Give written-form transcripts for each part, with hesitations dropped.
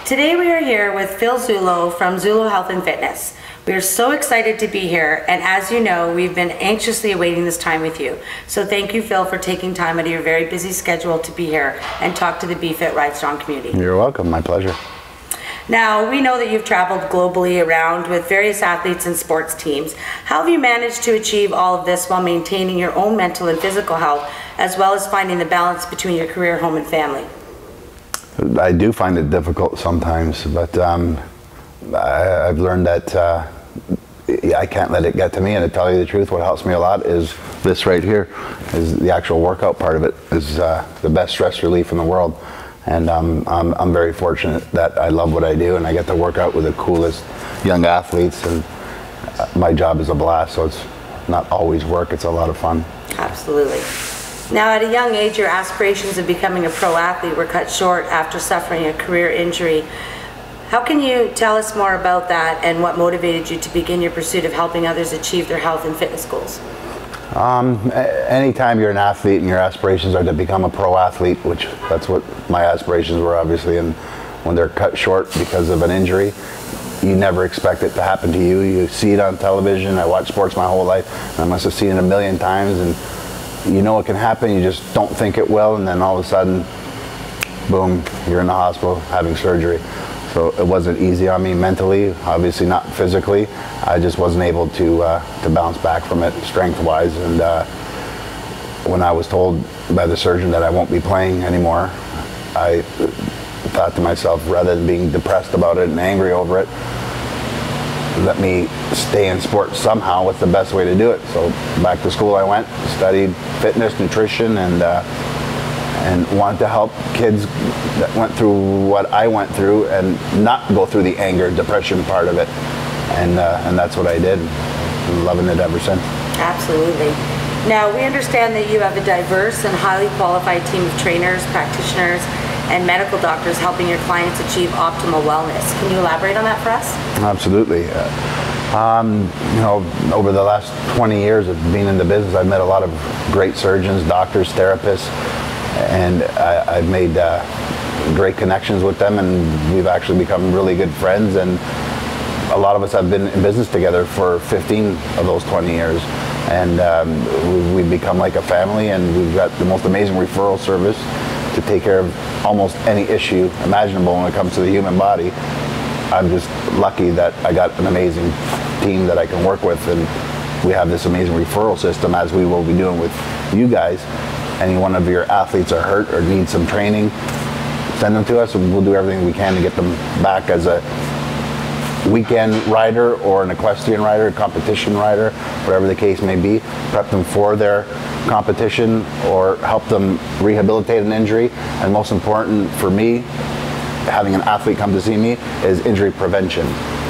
Today we are here with Phil Zullo from Zullo Health and Fitness. We are so excited to be here, and as you know, we've been anxiously awaiting this time with you. So thank you, Phil, for taking time out of your very busy schedule to be here and talk to the BeFit Ride Strong community. You're welcome, my pleasure. Now, we know that you've traveled globally around with various athletes and sports teams. How have you managed to achieve all of this while maintaining your own mental and physical health, as well as finding the balance between your career, home, and family? I do find it difficult sometimes, but I've learned that I can't let it get to me, and to tell you the truth, what helps me a lot is this right here, is the actual workout part of it, is the best stress relief in the world. And I'm very fortunate that I love what I do, and I get to work out with the coolest young athletes, and my job is a blast, so it's not always work, it's a lot of fun. Absolutely. Now, at a young age, your aspirations of becoming a pro athlete were cut short after suffering a career injury. How can you tell us more about that and what motivated you to begin your pursuit of helping others achieve their health and fitness goals? Anytime you're an athlete and your aspirations are to become a pro athlete, which that's what my aspirations were, obviously, and when they're cut short because of an injury, you never expect it to happen to you. You see it on television. I watch sports my whole life, and I must have seen it a million times, and you know it can happen, you just don't think it will, and then all of a sudden, boom, you're in the hospital having surgery. So it wasn't easy on me mentally, obviously not physically. I just wasn't able to bounce back from it strength-wise, and when I was told by the surgeon that I won't be playing anymore, I thought to myself, rather than being depressed about it and angry over it, let me stay in sports somehow. What's the best way to do it? So back to school I went, studied fitness, nutrition, and wanted to help kids that went through what I went through and not go through the anger, depression part of it. And that's what I did. I'm loving it ever since. Absolutely. Now, we understand that you have a diverse and highly qualified team of trainers, practitioners, and medical doctors helping your clients achieve optimal wellness. Can you elaborate on that for us? Absolutely. You know, over the last 20 years of being in the business, I've met a lot of great surgeons, doctors, therapists, and I've made great connections with them, and we've actually become really good friends, and a lot of us have been in business together for 15 of those 20 years, and we've become like a family, and we've got the most amazing referral service to take care of almost any issue imaginable when it comes to the human body. I'm just lucky that I got an amazing team that I can work with, and we have this amazing referral system, as we will be doing with you guys. Any one of your athletes are hurt or need some training, send them to us, and we'll do everything we can to get them back as a weekend rider or an equestrian rider, a competition rider, whatever the case may be. Prep them for their competition or help them rehabilitate an injury. And most important for me, having an athlete come to see me, is injury prevention.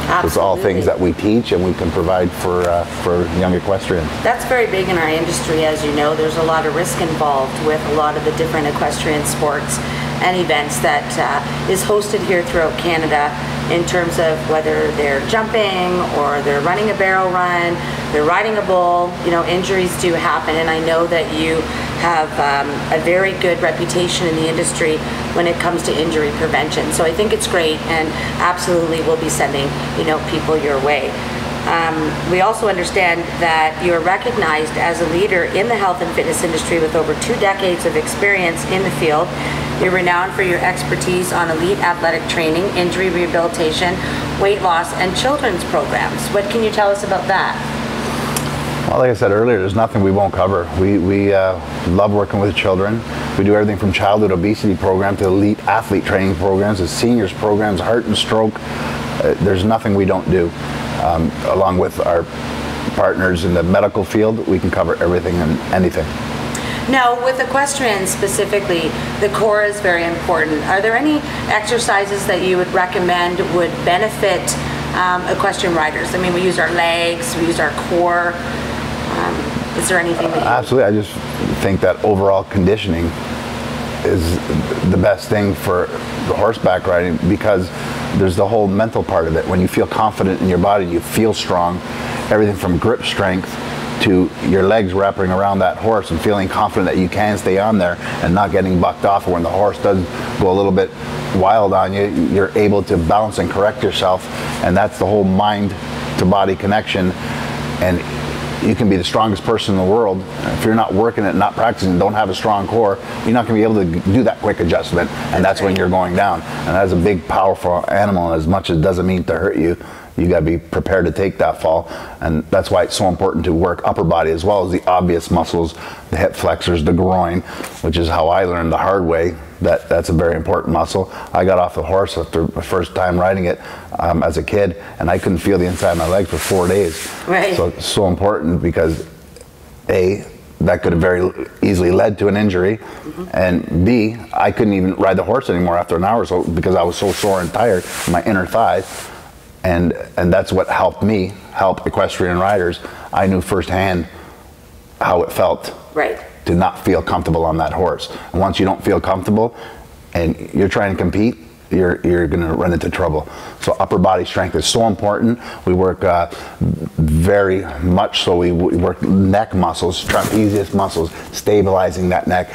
Absolutely. It's all things that we teach and we can provide for young equestrians. That's very big in our industry, as you know. There's a lot of risk involved with a lot of the different equestrian sports and events that is hosted here throughout Canada, in terms of whether they're jumping or they're running a barrel run, they're riding a bull. You know, injuries do happen, and I know that you have a very good reputation in the industry when it comes to injury prevention. So I think it's great, and absolutely we'll be sending, you know, people your way. We also understand that you are recognized as a leader in the health and fitness industry with over 2 decades of experience in the field. You're renowned for your expertise on elite athletic training, injury rehabilitation, weight loss, and children's programs. What can you tell us about that? Well, like I said earlier, there's nothing we won't cover. We love working with children. We do everything from childhood obesity program to elite athlete training programs to seniors programs, heart and stroke. There's nothing we don't do. Along with our partners in the medical field, we can cover everything and anything. Now, with equestrians specifically, the core is very important. Are there any exercises that you would recommend would benefit equestrian riders? I mean, we use our legs, we use our core. Is there anything that you... Absolutely. I just think that overall conditioning is the best thing for the horseback riding, because there's the whole mental part of it. When you feel confident in your body, you feel strong, everything from grip strength to your legs wrapping around that horse and feeling confident that you can stay on there and not getting bucked off, or when the horse does go a little bit wild on you, you're able to balance and correct yourself, and that's the whole mind to body connection. And you can be the strongest person in the world. If you're not working it, not practicing, don't have a strong core, you're not going to be able to do that quick adjustment, and that's when you're going down. And that's a big, powerful animal, and as much as it doesn't mean to hurt you, you got to be prepared to take that fall. And that's why it's so important to work upper body as well as the obvious muscles, the hip flexors, the groin, which is how I learned the hard way. That's a very important muscle. I got off the horse after my first time riding it as a kid, and I couldn't feel the inside of my leg for 4 days. Right. So it's so important because A, that could have very easily led to an injury, and B, I couldn't even ride the horse anymore after an hour or so because I was so sore and tired in my inner thighs. And that's what helped me help equestrian riders. I knew firsthand how it felt to not feel comfortable on that horse. And once you don't feel comfortable and you're trying to compete, you're going to run into trouble. So upper body strength is so important. We work very much so. We work neck muscles, trapezius muscles, stabilizing that neck,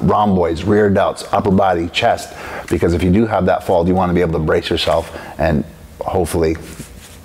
rhomboids, rear delts, upper body, chest. Because if you do have that fall, you want to be able to brace yourself and hopefully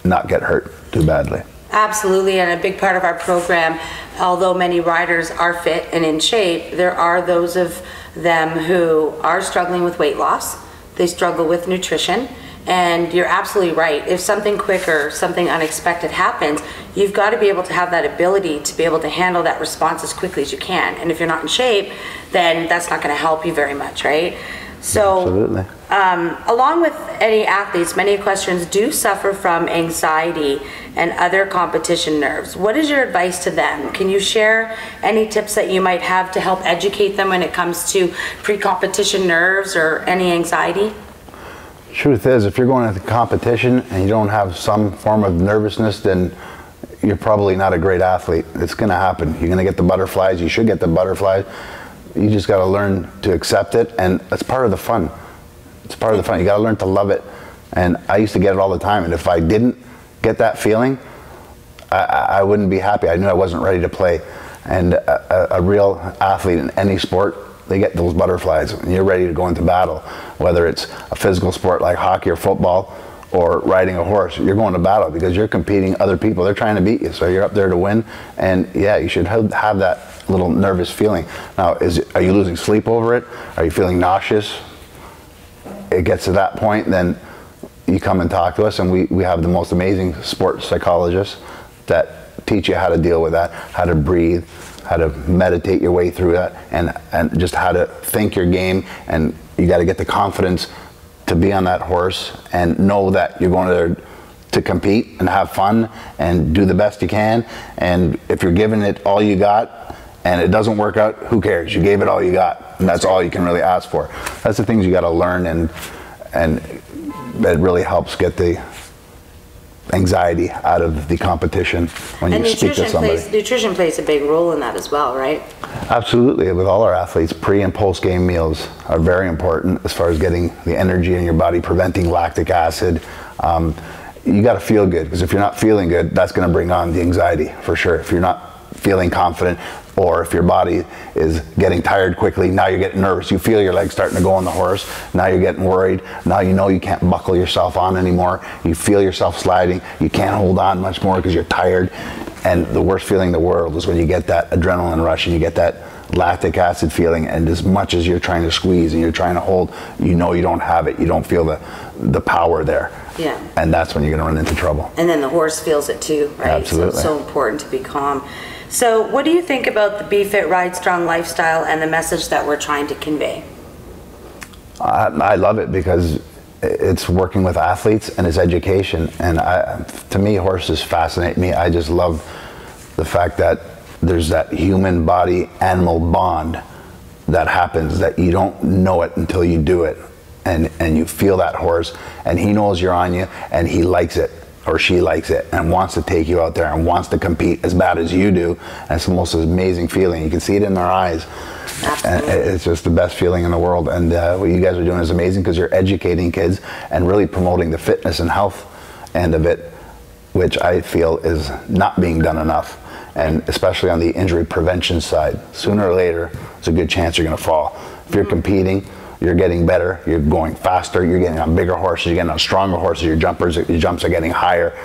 not get hurt too badly. Absolutely, and a big part of our program, although many riders are fit and in shape, there are those of them who are struggling with weight loss. They struggle with nutrition, and you're absolutely right. If something quick or something unexpected happens, you've got to be able to have that ability to be able to handle that response as quickly as you can. And if you're not in shape, then that's not going to help you very much, right? So, absolutely. Along with any athletes, many equestrians do suffer from anxiety and other competition nerves. What is your advice to them? Can you share any tips that you might have to help educate them when it comes to pre-competition nerves or any anxiety? Truth is, if you're going into competition and you don't have some form of nervousness, then you're probably not a great athlete. It's going to happen. You're going to get the butterflies. You should get the butterflies. You just got to learn to accept it, and it's part of the fun. It's part of the fun. You got to learn to love it. And I used to get it all the time, and if I didn't get that feeling, I wouldn't be happy. I knew I wasn't ready to play. And a real athlete in any sport, they get those butterflies, and you're ready to go into battle. Whether it's a physical sport like hockey or football, or riding a horse, you're going to battle because you're competing other people. They're trying to beat you, so you're up there to win. And yeah, you should have that little nervous feeling. Now, are you losing sleep over it? Are you feeling nauseous? It gets to that point, then you come and talk to us, and we have the most amazing sports psychologists that teach you how to deal with that, how to breathe, how to meditate your way through that, and just how to think your game. And you got to get the confidence to be on that horse and know that you're going there to compete and have fun and do the best you can. And if you're giving it all you got and it doesn't work out, who cares? You gave it all you got, and that's all you can really ask for. That's the things you got to learn, and it really helps get the anxiety out of the competition when you speak to somebody. Nutrition plays a big role in that as well, right? Absolutely. With all our athletes, pre and post game meals are very important as far as getting the energy in your body, preventing lactic acid. You got to feel good, because if you're not feeling good, that's going to bring on the anxiety for sure. If you're not feeling confident, or if your body is getting tired quickly, now you're getting nervous. You feel your legs starting to go on the horse. Now you're getting worried. Now you know you can't buckle yourself on anymore. You feel yourself sliding. You can't hold on much more because you're tired. And the worst feeling in the world is when you get that adrenaline rush and you get that lactic acid feeling, and as much as you're trying to squeeze and you're trying to hold, you know you don't have it. You don't feel the power there. Yeah. And that's when you're going to run into trouble. And then the horse feels it too, right? Absolutely. So it's so important to be calm. So what do you think about the Be Fit, Ride Strong lifestyle and the message that we're trying to convey? I love it because it's working with athletes and it's education. And to me, horses fascinate me. I just love the fact that there's that human body animal bond that happens, that you don't know it until you do it. And you feel that horse, and he knows you're on you, and he likes it, or she likes it, and wants to take you out there and wants to compete as bad as you do. And it's the most amazing feeling. You can see it in their eyes. Absolutely. And it's just the best feeling in the world. And what you guys are doing is amazing, because you're educating kids and really promoting the fitness and health end of it, which I feel is not being done enough. And especially on the injury prevention side, sooner or later, there's a good chance you're going to fall. If you're competing, you're getting better, you're going faster, you're getting on bigger horses, you're getting on stronger horses, your jumps are getting higher.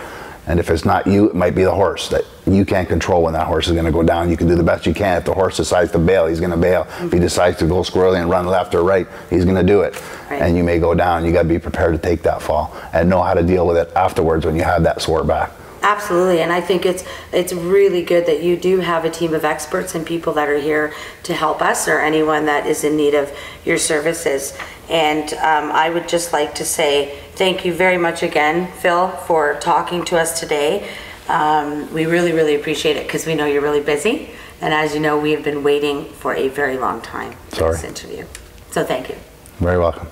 And if it's not you, it might be the horse that you can't control when that horse is going to go down. You can do the best you can. If the horse decides to bail, he's going to bail. If he decides to go squirrely and run left or right, he's going to do it. Right. And you may go down. You got to be prepared to take that fall and know how to deal with it afterwards when you have that sore back. Absolutely, and I think it's really good that you do have a team of experts and people that are here to help us or anyone that is in need of your services. And I would just like to say thank you very much again, Phil, for talking to us today. We really, really appreciate it because we know you're really busy. And as you know, we have been waiting for a very long time for this interview. So thank you. Very welcome.